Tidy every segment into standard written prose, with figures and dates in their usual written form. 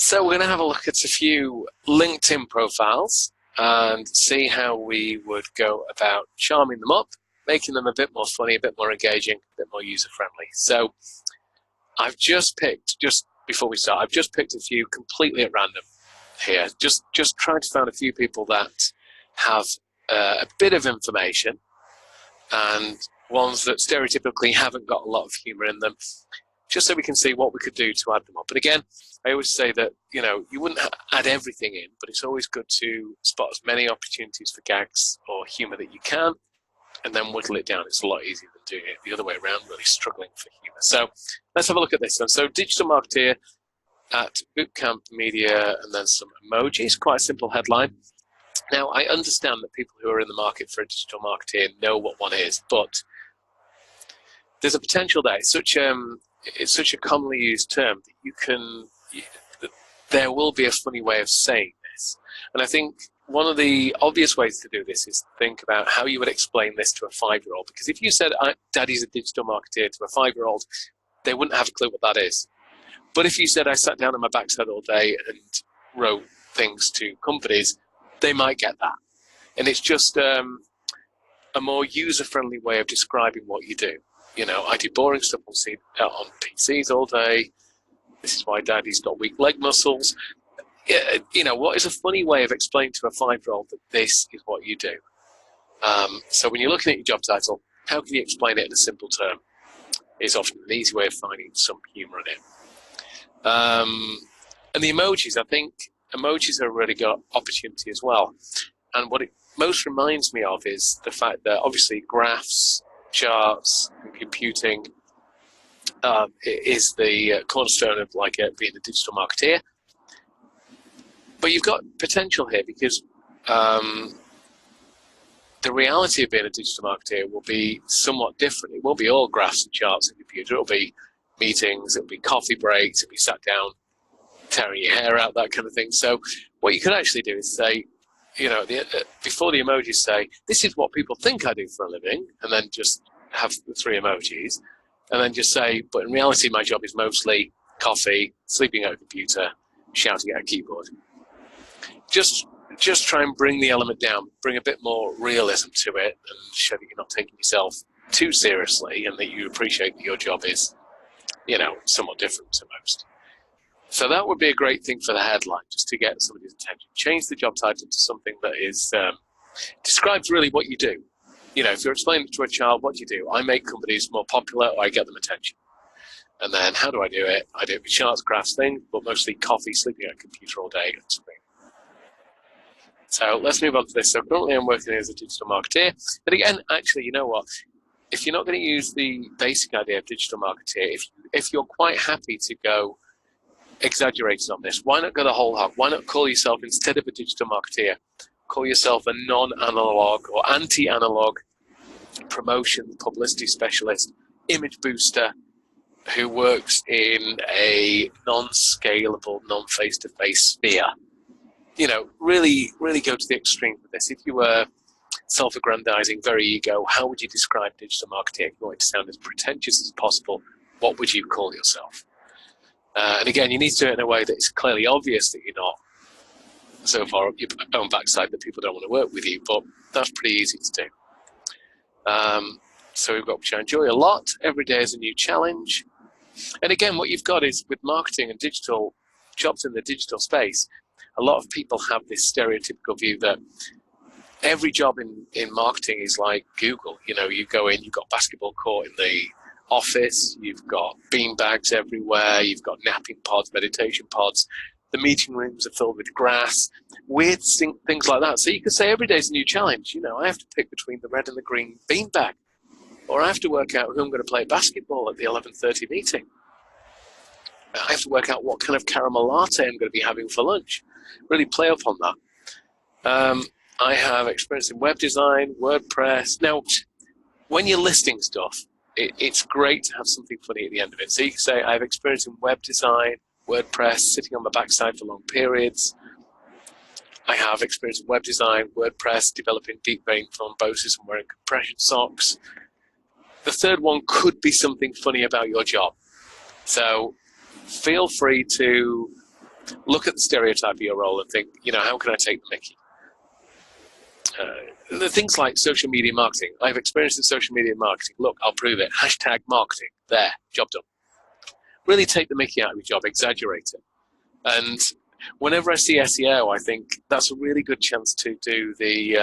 So we're going to have a look at a few LinkedIn profiles and see how we would go about charming them up, making them a bit more funny, a bit more engaging, a bit more user-friendly. So I've just picked, just before we start, I've just picked a few completely at random here. Just trying to find a few people that have a bit of information and ones that stereotypically haven't got a lot of humor in them, just so we can see what we could do to add them up. And again, I always say that, you know, you wouldn't add everything in, but it's always good to spot as many opportunities for gags or humor that you can, and then whittle it down. It's a lot easier than doing it the other way around, really struggling for humor. So let's have a look at this one. So digital marketeer at Bootcamp Media, and then some emojis, quite a simple headline. Now, I understand that people who are in the market for a digital marketeer know what one is, but there's a potential there. It's such a commonly used term that there will be a funny way of saying this. And I think one of the obvious ways to do this is to think about how you would explain this to a 5-year-old. Because if you said, Daddy's a digital marketeer to a 5-year-old, they wouldn't have a clue what that is. But if you said, I sat down on my backside all day and wrote things to companies, they might get that. And it's just a more user-friendly way of describing what you do. You know, I do boring stuff on PCs all day. This is why Daddy's got weak leg muscles. You know, what is a funny way of explaining to a 5-year-old that this is what you do? So when you're looking at your job title, how can you explain it in a simple term? Is often an easy way of finding some humor in it. And the emojis, I think emojis have really got opportunity as well. And what it most reminds me of is the fact that obviously graphs, charts, and computing is the cornerstone of being a digital marketeer. But you've got potential here because the reality of being a digital marketeer will be somewhat different. It won't be all graphs and charts and computer. It'll be meetings, it'll be coffee breaks, it'll be sat down, tearing your hair out, that kind of thing. So what you could actually do is say, you know, before the emojis say, this is what people think I do for a living, and then just have the 3 emojis, and then just say, but in reality, my job is mostly coffee, sleeping at a computer, shouting at a keyboard. Just try and bring the element down, bring a bit more realism to it, and show that you're not taking yourself too seriously, and that you appreciate that your job is, you know, somewhat different to most. So that would be a great thing for the headline, just to get somebody's attention. Change the job title to something that is describes really what you do. You know, if you're explaining to a child, what do you do? I make companies more popular, or I get them attention. And then how do I do it? I do it with charts, graphs, things, but mostly coffee, sleeping at a computer all day, and screen. So let's move on to this. So currently I'm working as a digital marketeer. But again, actually, you know what? If you're not going to use the basic idea of digital marketeer, if you're quite happy to go exaggerated on this, why not go the whole hog? Why not call yourself, instead of a digital marketeer, call yourself a non-analog or anti-analog promotion publicity specialist, image booster, who works in a non-scalable, non-face-to-face sphere. You know, really go to the extreme with this. If you were self-aggrandizing, very ego, how would you describe digital marketing? If you want it to sound as pretentious as possible, what would you call yourself? And again, you need to do it in a way that it's clearly obvious that you're not so far up your own backside that people don't want to work with you, but that's pretty easy to do. So we've got, which I enjoy a lot. Every day is a new challenge. And again, what you've got is with marketing and digital jobs in the digital space, a lot of people have this stereotypical view that every job in marketing is like Google. You know, you go in, you've got basketball court in the office, you've got bean bags everywhere, you've got napping pods, meditation pods, the meeting rooms are filled with grass, weird things like that. So you could say every day's a new challenge. You know, I have to pick between the red and the green bean bag, or I have to work out who I'm going to play basketball at the 11:30 meeting. I have to work out what kind of caramel latte I'm going to be having for lunch. Really play up on that. I have experience in web design, WordPress. Now, when you're listing stuff, it's great to have something funny at the end of it. So you can say, I have experience in web design, WordPress, sitting on my backside for long periods. I have experience in web design, WordPress, developing deep vein thrombosis and wearing compression socks. The third one could be something funny about your job. So feel free to look at the stereotype of your role and think, how can I take the mickey? The things like social media marketing. I have experience in social media marketing. Look, I'll prove it. Hashtag marketing. There, job done. Really take the mickey out of your job, exaggerate it. And whenever I see SEO, I think that's a really good chance to do the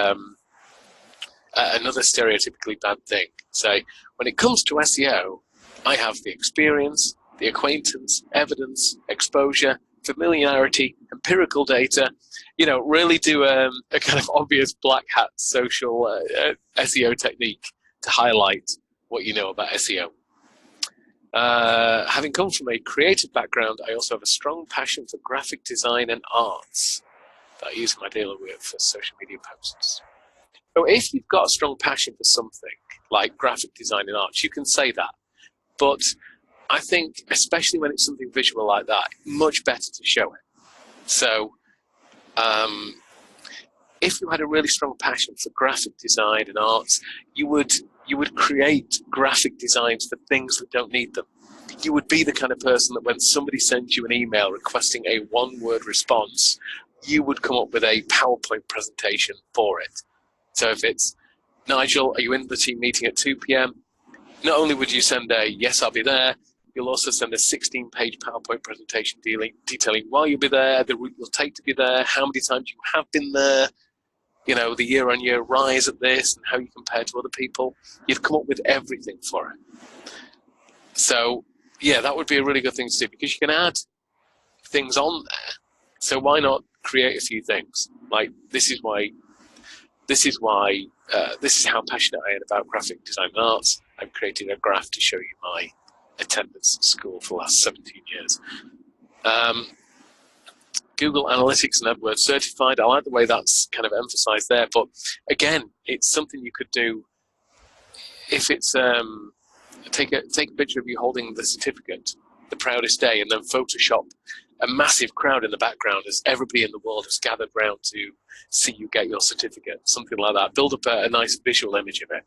another stereotypically bad thing. Say, when it comes to SEO, I have the experience, the acquaintance, evidence, exposure, familiarity, empirical data. Really do a kind of obvious black hat social SEO technique to highlight what you know about SEO. Having come from a creative background, I also have a strong passion for graphic design and arts that I use in my daily work for social media posts. So if you've got a strong passion for something like graphic design and arts, you can say that. But I think, especially when it's something visual like that, much better to show it. So if you had a really strong passion for graphic design and arts, you would create graphic designs for things that don't need them. You would be the kind of person that when somebody sends you an email requesting a one-word response, you would come up with a PowerPoint presentation for it. So if it's, Nigel, are you in the team meeting at 2 p.m.? Not only would you send a, yes, I'll be there, you'll also send a 16-page PowerPoint presentation detailing why you'll be there, the route you'll take to be there, how many times you have been there, the year-on-year rise at this, and how you compare to other people. You've come up with everything for it. So, yeah, that would be a really good thing to do because you can add things on there. So why not create a few things? Like, this is how passionate I am about graphic design and arts. I'm creating a graph to show you my attendance at school for the last 17 years. Google Analytics and AdWords certified. I like the way that's kind of emphasized there. But again, it's something you could do if it's take a picture of you holding the certificate, the proudest day, and then Photoshop a massive crowd in the background as everybody in the world has gathered round to see you get your certificate, something like that. Build up a nice visual image of it.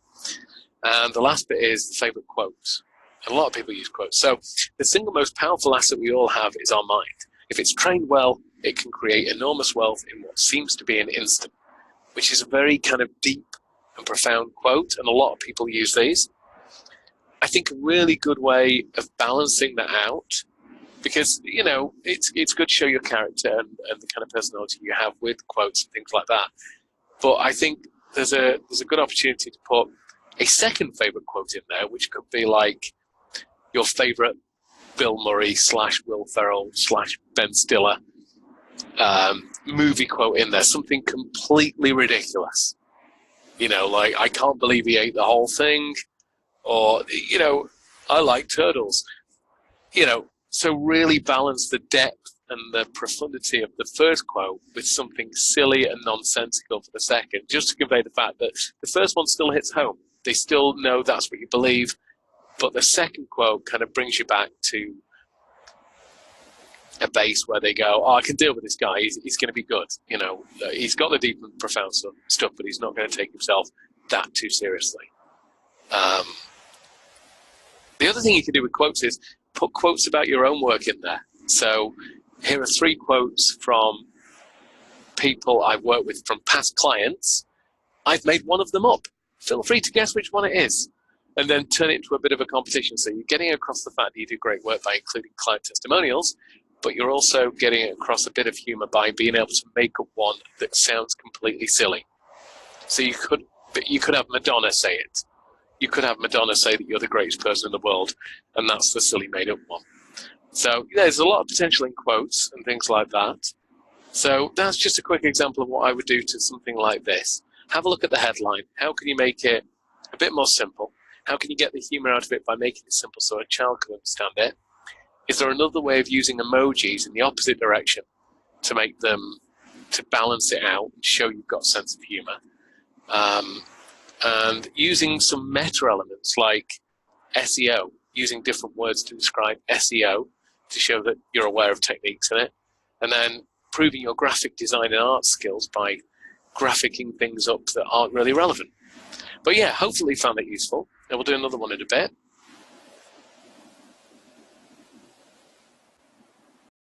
And the last bit is the favorite quotes. A lot of people use quotes. So the single most powerful asset we all have is our mind. If it's trained well, it can create enormous wealth in what seems to be an instant, which is a very kind of deep and profound quote, and a lot of people use these. I think a really good way of balancing that out, because, it's good to show your character and the kind of personality you have with quotes and things like that. But I think there's a good opportunity to put a second favorite quote in there, which could be like your favorite Bill Murray / Will Ferrell / Ben Stiller movie quote in there, something completely ridiculous. Like, I can't believe he ate the whole thing, or, I like turtles. So really balance the depth and the profundity of the first quote with something silly and nonsensical for the second, just to convey the fact that the first one still hits home. They still know that's what you believe, but the second quote kind of brings you back to a base where they go, I can deal with this guy. He's going to be good. He's got the deep and profound stuff, but he's not going to take himself that too seriously. The other thing you can do with quotes is put quotes about your own work in there. So here are 3 quotes from people I've worked with, from past clients. I've made one of them up. Feel free to guess which one it is, and then turn it into a bit of a competition. So you're getting across the fact that you do great work by including client testimonials, but you're also getting across a bit of humor by being able to make up one that sounds completely silly. So you could have Madonna say it. You could have Madonna say that you're the greatest person in the world, and that's the silly made-up one. So there's a lot of potential in quotes and things like that. So that's just a quick example of what I would do to something like this. Have a look at the headline. How can you make it a bit more simple? How can you get the humor out of it by making it simple so a child can understand it? Is there another way of using emojis in the opposite direction to make them, to balance it out and show you've got a sense of humor? And using some meta elements like SEO, using different words to describe SEO to show that you're aware of techniques in it, and then proving your graphic design and art skills by graphicking things up that aren't really relevant. But yeah, hopefully you found it useful, and we'll do another one in a bit.